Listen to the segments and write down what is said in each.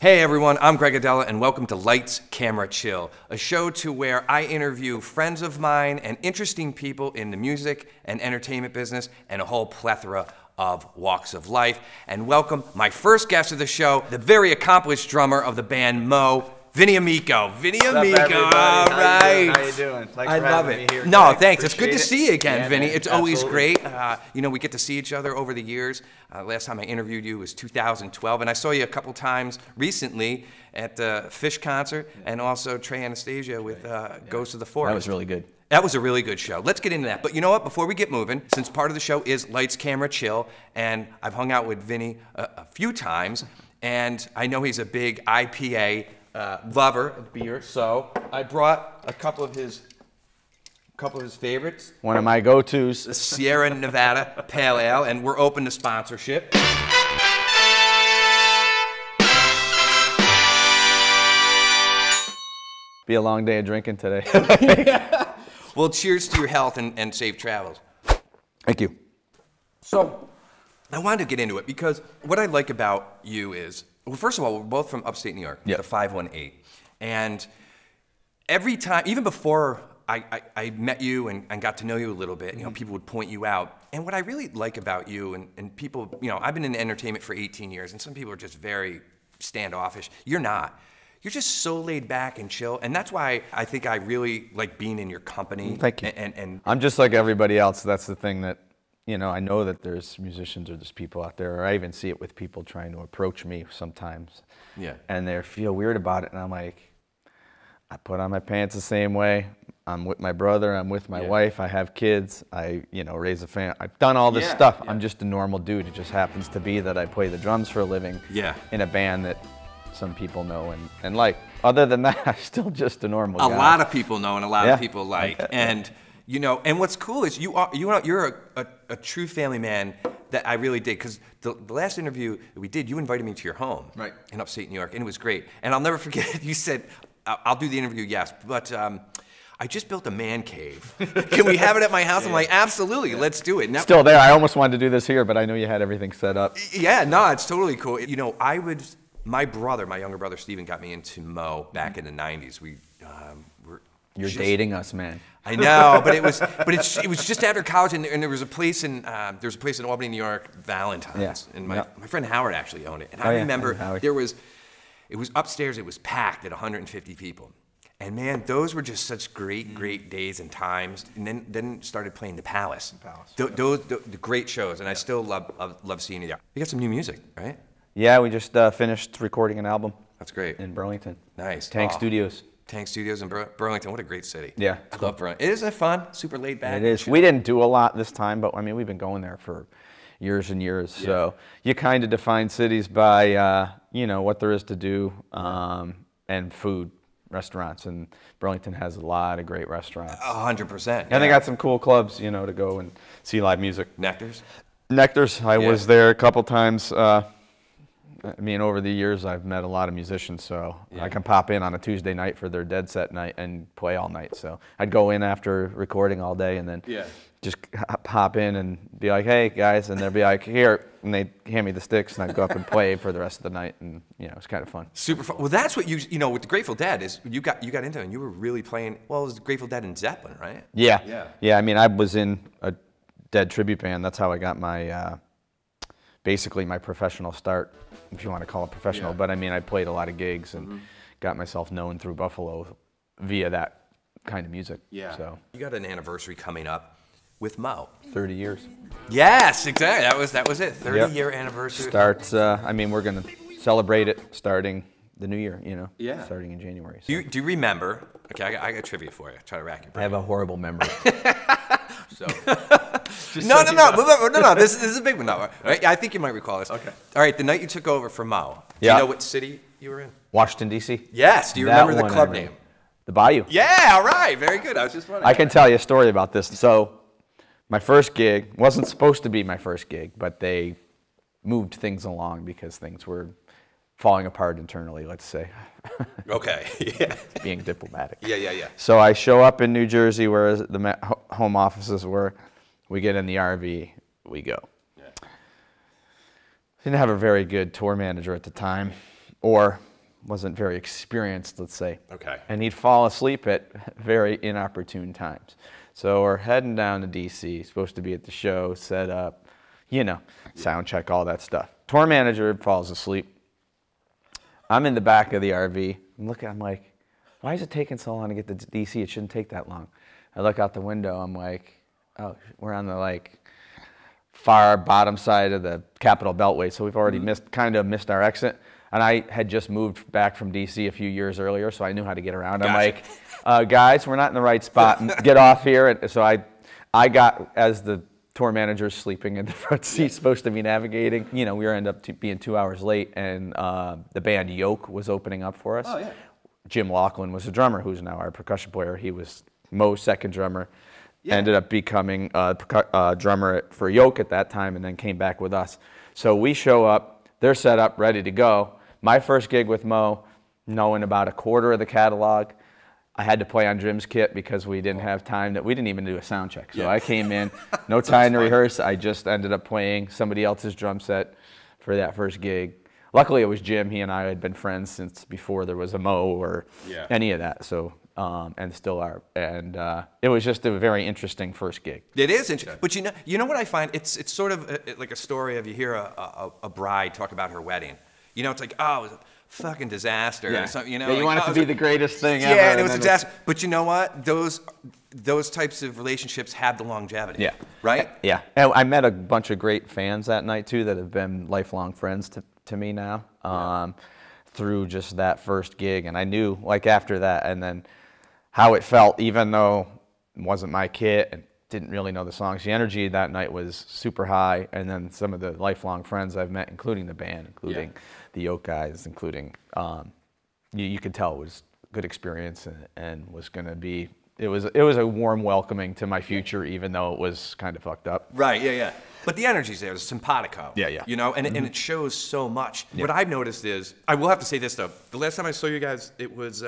Hey everyone, I'm Greg Aidala and welcome to Lights, Camera, Chill, a show to where I interview friends of mine and interesting people in the music and entertainment business and a whole plethora of walks of life. And welcome my first guest of the show, the very accomplished drummer of the band Mo, Vinnie Amico. Vinnie Amico, all right. How you doing? Thanks I for love having it. me here, No, Greg. thanks. It's good to Appreciate see you again, Yeah, Vinnie. man. It's always Absolutely. great. You know, we get to see each other over the years. Last time I interviewed you was 2012, and I saw you a couple times recently at the Fish concert and also Trey Anastasia with Ghost of the Forest. That was really good. That was a really good show. Let's get into that. But you know what? Before we get moving, since part of the show is Lights, Camera, Chill, and I've hung out with Vinnie a few times, and I know he's a big IPA lover of beer, so I brought a couple of his favorites. One of my go-tos. The Sierra Nevada Pale Ale, and we're open to sponsorship. Be a long day of drinking today. Well, cheers to your health and safe travels. Thank you. So, I wanted to get into it because what I like about you is, well, first of all, we're both from upstate New York, Yep. the 518. And every time, even before I met you and got to know you a little bit, you know, people would point you out. And what I really like about you and people, you know, I've been in entertainment for 18 years, and some people are just very standoffish. You're not. You're just so laid back and chill, and that's why I think I really like being in your company. Thank you. And I'm just like everybody else. That's the thing that, you know, I know that there's musicians or there's people out there, or I even see it with people trying to approach me sometimes. Yeah. And they feel weird about it, and I'm like, I put on my pants the same way. I'm with my brother, I'm with my wife, I have kids, I, you know, raise a family. I've done all this stuff. I'm just a normal dude. It just happens to be that I play the drums for a living in a band that some people know and like. Other than that, I'm still just a normal guy. A lot of people know and a lot of people like. And you know, and what's cool is you're a true family man that I really dig, because the last interview that we did, you invited me to your home in upstate New York, and it was great. And I'll never forget, you said, I'll do the interview, yes, but I just built a man cave. Can we have it at my house? I'm like, absolutely, let's do it. Now, Still there. I almost wanted to do this here, but I know you had everything set up. Yeah, no, it's totally cool. You know, my younger brother Steven, got me into Mo back in the 90s. You're dating us, man. I know, but it was just after college, and there was a place in Albany, New York, Valentine's, and my friend Howard actually owned it. And I remember it was upstairs. It was packed at 150 people, and man, those were just such great days and times. And then started playing the Palace. The great shows, and I still love seeing you there. You got some new music, right? Yeah, we just finished recording an album. That's great. In Burlington. Nice. Tank Studios. Tank Studios in Burlington. What a great city. Yeah. I love Burlington. Isn't it fun? Super laid back. It is. We didn't do a lot this time, but I mean, we've been going there for years and years. Yeah. So you kind of define cities by, you know, what there is to do and food, restaurants. And Burlington has a lot of great restaurants. 100%. And they got some cool clubs, you know, to go and see live music. Nectar's? Nectar's. I was there a couple times. I mean, over the years, I've met a lot of musicians, so I can pop in on a Tuesday night for their dead set night and play all night. So I'd go in after recording all day and then just pop in and be like, hey, guys, and they'd be like, here, and they'd hand me the sticks, and I'd go up and play for the rest of the night, and, you know, it's kind of fun. Super fun. Well, that's what you know, with the Grateful Dead, is you got into it, and you were really playing, well, it was the Grateful Dead and Zeppelin, right? Yeah. I mean, I was in a Dead tribute band. That's how I got my, basically my professional start, if you want to call it professional. But I mean, I played a lot of gigs and got myself known through Buffalo via that kind of music. Yeah. So you got an anniversary coming up with Mo. 30 years. Yes, exactly. That was it. 30-year anniversary. Starts. I mean, we're gonna celebrate it starting the new year. You know. Yeah. Starting in January. So. Do you remember? Okay, I got trivia for you. Try to rack your brain. I have a horrible memory. So. No. This is a big one, though. Right? I think you might recall this. Okay. All right. The night you took over for Mo. Do you know what city you were in? Washington, D.C. Yes. Do you remember the club name? The Bayou. Yeah. All right. Very good. I was just wondering. I can tell you a story about this. So, my first gig wasn't supposed to be my first gig, but they moved things along because things were falling apart internally, let's say. Okay. Yeah. Being diplomatic. Yeah. So I show up in New Jersey where the home offices were. We get in the RV, we go. Yeah. Didn't have a very good tour manager at the time, or wasn't very experienced, let's say. Okay. And he'd fall asleep at very inopportune times. So we're heading down to DC, supposed to be at the show, set up, you know, sound check, all that stuff. Tour manager falls asleep. I'm in the back of the RV. I'm like, why is it taking so long to get to DC? It shouldn't take that long. I look out the window. I'm like, oh, we're on the like far bottom side of the Capitol Beltway, so we've already kind of missed our exit. And I had just moved back from DC a few years earlier, so I knew how to get around. I'm like, guys, we're not in the right spot. Get off here. And so I got, as the tour manager sleeping in the front seat, supposed to be navigating. You know, we ended up being 2 hours late, and the band Yoke was opening up for us. Oh, yeah. Jim Laughlin was a drummer, who's now our percussion player. He was Mo's second drummer. Yeah. Ended up becoming a drummer for Yoke at that time, and then came back with us. So we show up, they're set up, ready to go. My first gig with Mo, knowing about a quarter of the catalog. I had to play on Jim's kit because we didn't have time. We didn't even do a sound check. So I came in, no time to rehearse. I just ended up playing somebody else's drum set for that first gig. Luckily, it was Jim. He and I had been friends since before there was a Mo or any of that. So, and still are. And it was just a very interesting first gig. It is interesting. But you know what I find? It's sort of like a story of, you hear a bride talk about her wedding. You know, it's like, oh, it was a fucking disaster. Or something, you know, you want it to be the greatest thing ever. Yeah, and it was a disaster. But you know what? Those types of relationships have the longevity. Yeah. Right? Yeah. And I met a bunch of great fans that night, too, that have been lifelong friends to me now through just that first gig. And I knew, like, after that, and then how it felt, even though it wasn't my kit and didn't really know the songs. The energy that night was super high. And then some of the lifelong friends I've met, including the band, including the Yoke guys, including, you could tell it was a good experience and was going to be, it was a warm welcoming to my future, even though it was kind of fucked up. Right, yeah. But the energy's there, it's simpatico. Yeah. You know, and it shows so much. Yeah. What I've noticed is, I will have to say this though, the last time I saw you guys, it was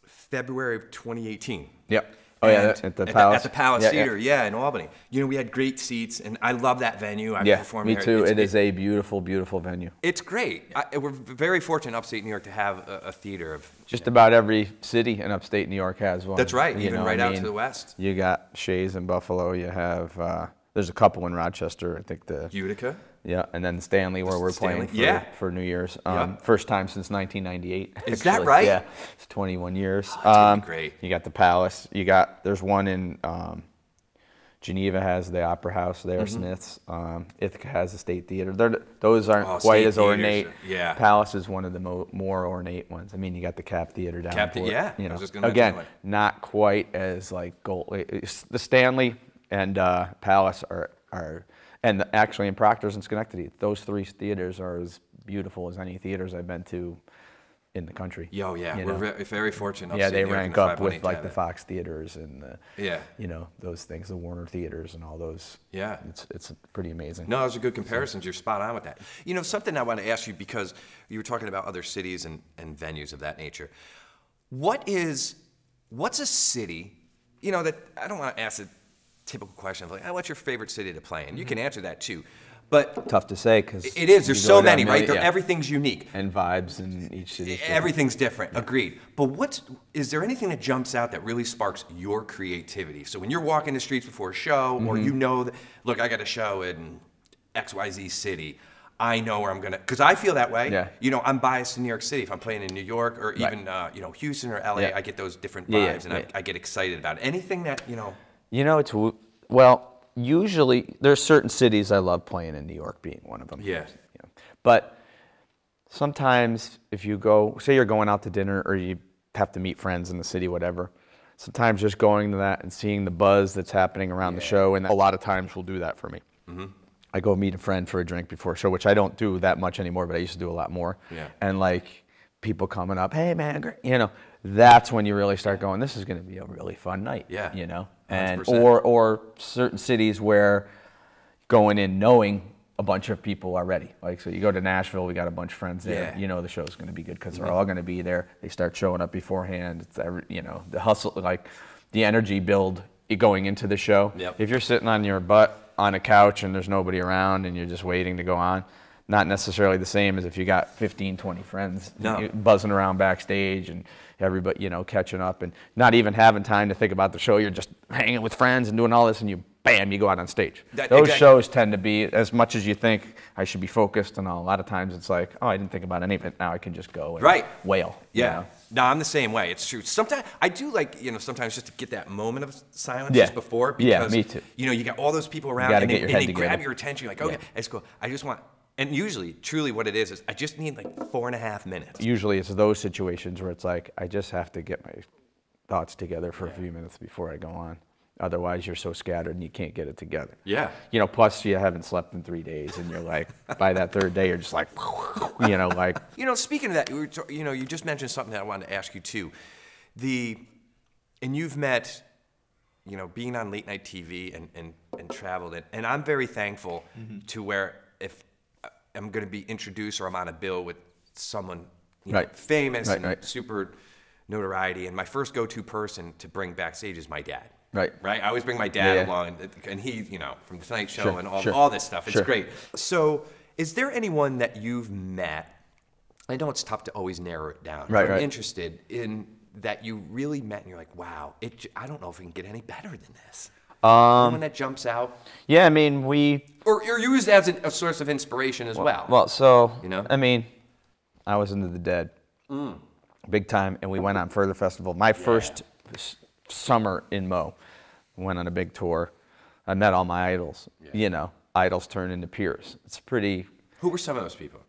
February of 2018. Yep. Oh yeah, at the Palace. At the Palace Theater, in Albany. You know, we had great seats, and I love that venue. I've performed me there. Too. It is a beautiful, beautiful venue. It's great. We're very fortunate in upstate New York to have a theater of... Just about every city in upstate New York has one. That's right, even right out to the west. You got Shays in Buffalo, you have... there's a couple in Rochester, I think the... Utica? Yeah, and then Stanley, where we're playing for New Year's. First time since 1998. Is that right? Yeah, it's 21 years. Oh, it's gonna be great. You got the Palace. There's one in Geneva has the Opera House there, Smith's. Ithaca has the State Theater. Those aren't quite as ornate. Yeah. Palace is one of the more ornate ones. I mean, you got the Cap Theater down there. You know, I was just gonna again, not quite as like gold. The Stanley and Palace are and actually in Proctor's and Schenectady, those three theaters are as beautiful as any theaters I've been to in the country. We're very fortunate. Yeah, they rank up with like the Fox theaters and you know, those things, the Warner theaters and all those. Yeah, it's pretty amazing. No, those are good comparisons. You're spot on with that. You know, something I want to ask you, because you were talking about other cities and venues of that nature. What's a city? You know, that I don't want to ask a typical question of like, what's your favorite city to play in? You can answer that too. But tough to say, because it is. There's so many, right? Everything's unique. And vibes in each city. Everything's different. Yeah. Agreed. But is there anything that jumps out that really sparks your creativity? So when you're walking the streets before a show, or you know that, look, I got a show in XYZ city, I know where I'm gonna, because I feel that way. Yeah. You know, I'm biased to New York City. If I'm playing in New York or even you know, Houston or LA, I get those different vibes, and I get excited about it. Anything that you know. You know, well, usually there's certain cities I love playing in, New York being one of them. Yeah. You know. But sometimes if you go, say you're going out to dinner or you have to meet friends in the city, whatever, sometimes just going to that and seeing the buzz that's happening around the show, and a lot of times will do that for me. I go meet a friend for a drink before a show, which I don't do that much anymore, but I used to do a lot more. Yeah. And like people coming up, hey man, you know, that's when you really start going, this is going to be a really fun night. Yeah. You know, and 100%. or certain cities where going in knowing a bunch of people already. Like, so you go to Nashville, we got a bunch of friends there. Yeah. You know the show's going to be good because they're all going to be there. They start showing up beforehand. It's you know, the hustle, like the energy build going into the show. Yep. If you're sitting on your butt on a couch and there's nobody around and you're just waiting to go on, not necessarily the same as if you got 15, 20 friends No. buzzing around backstage and everybody, you know, catching up and not even having time to think about the show. You're just hanging with friends and doing all this, and you go out on stage. Those shows tend to be, as much as you think I should be focused and all, a lot of times it's like, oh, I didn't think about any of it. Now I can just go and wail. Yeah. You know? No, I'm the same way. It's true. Sometimes I do like, you know, sometimes just to get that moment of silence just before. Because, me too. You know, you got all those people around and they grab your attention. You're like, okay, it's cool. I just want, and usually, truly what it is I just need like 4.5 minutes. Usually it's those situations where it's like, I just have to get my thoughts together for a few minutes before I go on. Otherwise, you're so scattered and you can't get it together. Yeah. You know, plus you haven't slept in 3 days, and you're like, by that third day, you're just like, you know, like. You know, speaking of that, you know, you just mentioned something that I wanted to ask you too. And you've met, you know, being on late night TV and traveled it, and I'm very thankful to where if I'm going to be introduced or I'm on a bill with someone you know, famous and super notoriety, and my first go-to person to bring backstage is my dad. Right. I always bring my dad along, and he, you know, from the Tonight Show and all this stuff. It's great. So, is there anyone that you've met? I know it's tough to always narrow it down. I'm interested in that you really met, and you're like, wow, I don't know if we can get any better than this. Anyone that jumps out? Yeah, I mean, or used as a source of inspiration as well. Well, so you know, I mean, I was into the Dead, big time, and we went on Further Festival. My first summer in Mo. Went on a big tour. I met all my idols. You know, idols turn into peers. It's pretty. Who were some of those people?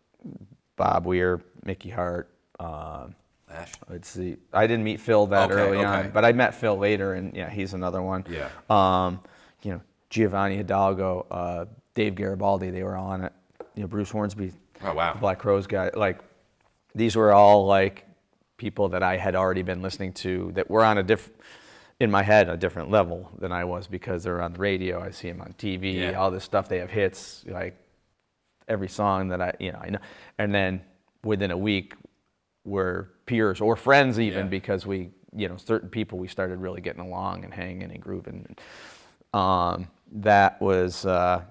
Bob Weir, Mickey Hart. Ash. Let's see. I didn't meet Phil that early on, but I met Phil later, and yeah, he's another one. Yeah. You know, Giovanni Hidalgo, Dave Garibaldi. They were on it. You know, Bruce Hornsby. Oh wow. Black Crowes guy. Like, these were all like people that I had already been listening to that were on a different. In my head, a different level than I was because they're on the radio. I see them on TV, all this stuff. They have hits, like every song that I know. And then within a week, we're peers or friends even because we, you know, certain people we started really getting along and hanging and grooving. That was so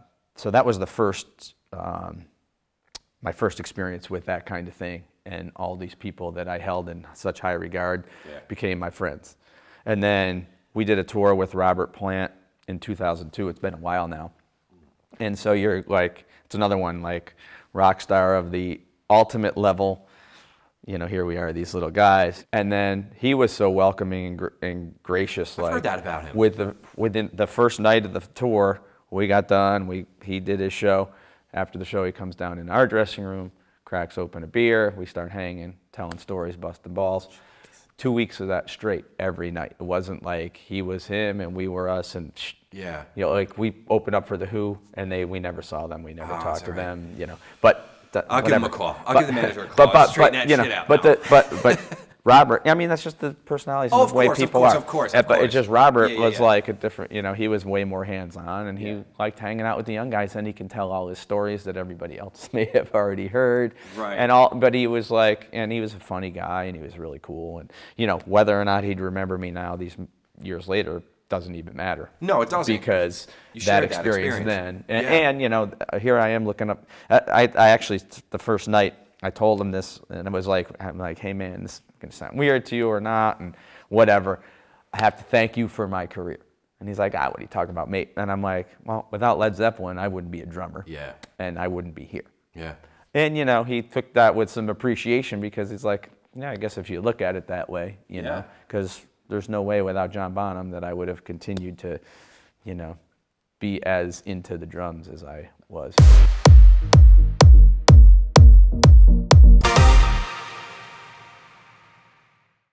that was the first, my first experience with that kind of thing. And all these people that I held in such high regard became my friends. And then we did a tour with Robert Plant in 2002. It's been a while now. And so you're like, it's another one, like rock star of the ultimate level. You know, here we are, these little guys. And then he was so welcoming and gracious. I've heard that about him. Within the first night of the tour, we got done. He did his show. After the show, he comes down in our dressing room, cracks open a beer. We start hanging, telling stories, busting balls. 2 weeks of that straight every night. It wasn't like he was him and we were us, and you know, like we opened up for the Who, and we never saw them, we never talked to them, you know. But I'll give him a call. I'll give the manager a call. Straighten that shit out. But Robert, I mean, that's just the personalities and the way people are. Of course. But it's just Robert was like a different, you know, he was way more hands-on, and he liked hanging out with the young guys, and he can tell all his stories that everybody else may have already heard. But he was like, and he was a funny guy, and he was really cool. And, you know, whether or not he'd remember me now, these years later, doesn't even matter. No, it doesn't. Because that experience then. And, you know, here I am looking up. I actually, the first night, I told him this, and it was like, I'm like, hey man, this is gonna sound weird to you or not, and whatever. I have to thank you for my career. And he's like, what are you talking about, mate? And I'm like, well, without Led Zeppelin, I wouldn't be a drummer. And I wouldn't be here. And, you know, he took that with some appreciation because he's like, yeah, I guess if you look at it that way, you know, because there's no way without John Bonham that I would have continued to, you know, be as into the drums as I was.